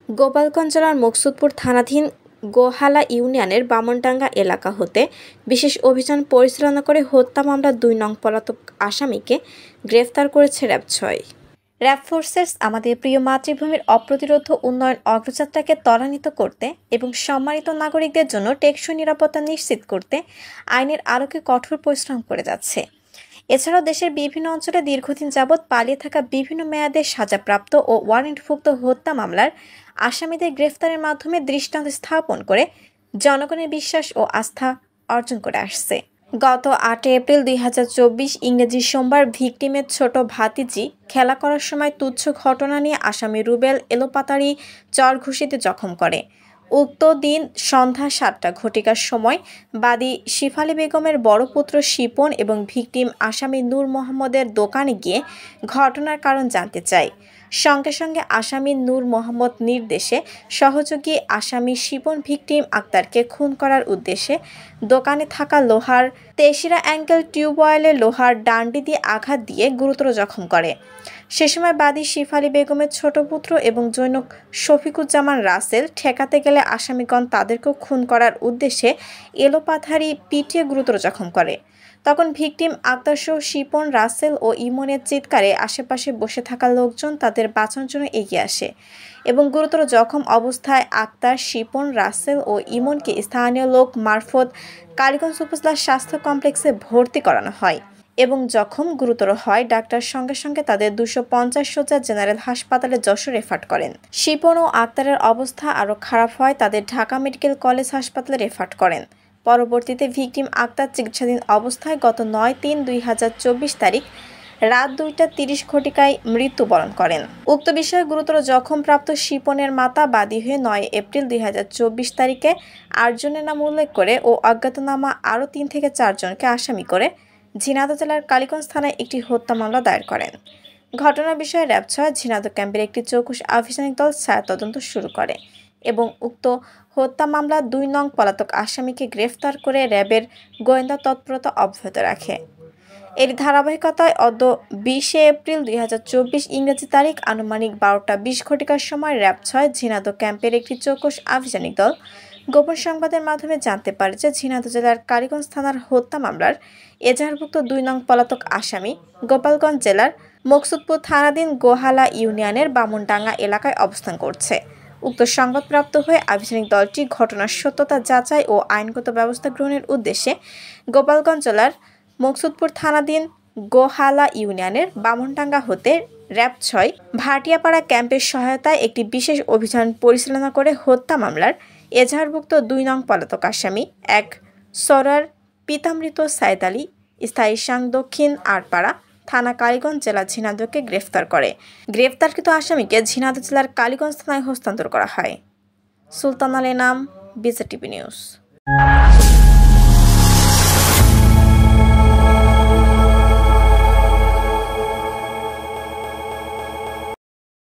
গোপালগঞ্জ জেলার মকসুদপুর থানাধীন গোহালা ইউনিয়নের বামনডাঙ্গা এলাকা হতে বিশেষ অভিযান পরিচালনা করে হত্যা মামলার ২ নং পলাতক আসামিকে গ্রেফতার করেছে র্যাব-৬। র্যাব ফোর্সেস আমাদের প্রিয় মাতৃভূমির অপ্রতিরোধ্য উন্নয়ন অগ্রযাত্রাকে ত্বরান্বিত করতে এবং সম্মানিত নাগরিকদের জন্য টেকসই নিরাপত্তা নিশ্চিত করতে আইনের আলোকে কঠোর পরিশ্রম করে যাচ্ছে। এছাড়াও দেশের বিভিন্ন অঞ্চলে দীর্ঘদিন যাবৎ পালিয়ে থাকা বিভিন্ন মেয়াদে সাজাপ্রাপ্ত ও ওয়ারেন্টভুক্ত হত্যা মামলার আসামিদের গ্রেফতারের মাধ্যমে দৃষ্টান্ত স্থাপন করে জনগণের বিশ্বাস ও আস্থা অর্জন করে আসছে। গত ৮ এপ্রিল ২০২৪ ইংরেজি সোমবার ভিকটিমের ছোট ভাতিজি খেলা করার সময় তুচ্ছ ঘটনা নিয়ে আসামি রুবেল এলোপাতাড়ি চর ঘুষিতে জখম করে। উক্ত দিন সন্ধ্যা ৭টা ঘটিকার সময় বাদী শিফালী বেগমের বড় পুত্র শিপন এবং ভিকটিম আসামি নূর মোহাম্মদের দোকানে গিয়ে ঘটনার কারণ জানতে চায়। সঙ্গে সঙ্গে আসামি নূর মোহাম্মদ নির্দেশে সহযোগী আসামি শিপন ভিকটিম আক্তারকে খুন করার উদ্দেশ্যে দোকানে থাকা লোহার তেশিরা অ্যাঙ্গেল টিউবওয়েলে লোহার ডান্ডি দিয়ে আঘাত দিয়ে গুরুতর জখম করে। সে সময় বাদী শিফালী বেগমের ছোট পুত্র এবং জৈনক শফিকুজ্জামান রাসেল ঠেকাতে গেলে আসামিগণ তাদেরকেও খুন করার উদ্দেশ্যে এলোপাথারি পিটিয়ে গুরুতর জখম করে। তখন ভিকটিম আক্তারসহ শিপন, রাসেল ও ইমনের চিৎকারে আশেপাশে বসে থাকা লোকজন তাদের বাঁচানোর জন্য এগিয়ে আসে এবং গুরুতর জখম অবস্থায় আক্তার, শিপন, রাসেল ও ইমনকে স্থানীয় লোক মারফত কালীগঞ্জ উপজেলা স্বাস্থ্য কমপ্লেক্সে ভর্তি করানো হয় এবং জখম গুরুতর হয় ডাক্তার সঙ্গে সঙ্গে তাদের ২৫০ শয্যার জেনারেল হাসপাতালে যশোর রেফার করেন। শিপন ও আক্তারের অবস্থা আরও খারাপ হয়, তাদের ঢাকা মেডিকেল কলেজ হাসপাতালে রেফার করেন। পরবর্তীতে ভিকটিম আক্তার চিকিৎসাধীন অবস্থায় গত ৯/৩/২০২৪ তারিখ রাত ২টা ৩০ ঘটিকায় মৃত্যুবরণ করেন। উক্ত বিষয়ে গুরুতর জখমপ্রাপ্ত শিপনের মাতা বাদী হয়ে ৯ এপ্রিল ২০২৪ তারিখে ৮ জনের নাম উল্লেখ করে ও অজ্ঞাতনামা আরও ৩ থেকে ৪ জনকে আসামি করে ঝিনাইদহ জেলার কালীগঞ্জ থানায় একটি হত্যা মামলা দায়ের করেন। ঘটনার বিষয়ে র্যাব-৬ ঝিনাইদহ ক্যাম্পের একটি চৌকস আভিযানিক দল ছায়া তদন্ত শুরু করে এবং উক্ত হত্যা মামলার ২ নং পলাতক আসামিকে গ্রেফতার করে র্যাবের গোয়েন্দা তৎপরতা অব্যাহত রাখে। এর ধারাবাহিকতায় অদ্য ২০ এপ্রিল ২০২৪ ইংরেজি তারিখ আনুমানিক ১২টা ২০ ঘটিকার সময় র্যাব-৬ ঝিনাইদহ ক্যাম্পের একটি চৌকস আভিযানিক দল গোপন সংবাদের মাধ্যমে জানতে পারে যে ঝিনাইদহ জেলার কালীগঞ্জ থানার হত্যা মামলার এজাহারভুক্ত ২ নং পলাতক আসামি গোপালগঞ্জ জেলার মকসুদপুর থানাধীন গোহালা ইউনিয়নের বামনডাঙ্গা এলাকায় অবস্থান করছে। উক্ত সংবাদপ্রাপ্ত হয়ে আভিযানিক দলটি ঘটনার সত্যতা যাচাই ও আইনগত ব্যবস্থা গ্রহণের উদ্দেশ্যে গোপালগঞ্জ জেলার মকসুদপুর থানাধীন গোহালা ইউনিয়নের বামনডাঙ্গা হতে র্যাব-৬ ভাটিয়াপাড়া ক্যাম্পের সহায়তায় একটি বিশেষ অভিযান পরিচালনা করে হত্যা মামলার এজাহারভুক্ত ২ নং পলাতক আসামি ১ সরার পিতামৃত সাইদ আলী, স্থায়ী সাং দক্ষিণ আড়পাড়া, থানা কালীগঞ্জ, জেলা ঝিনাইদহকে গ্রেফতার করে। গ্রেফতারকৃত আসামিকে ঝিনাইদহ জেলার কালীগঞ্জ থানায় হস্তান্তর করা হয়। সুলতানা লেনাম, বিজেটিভি নিউজ।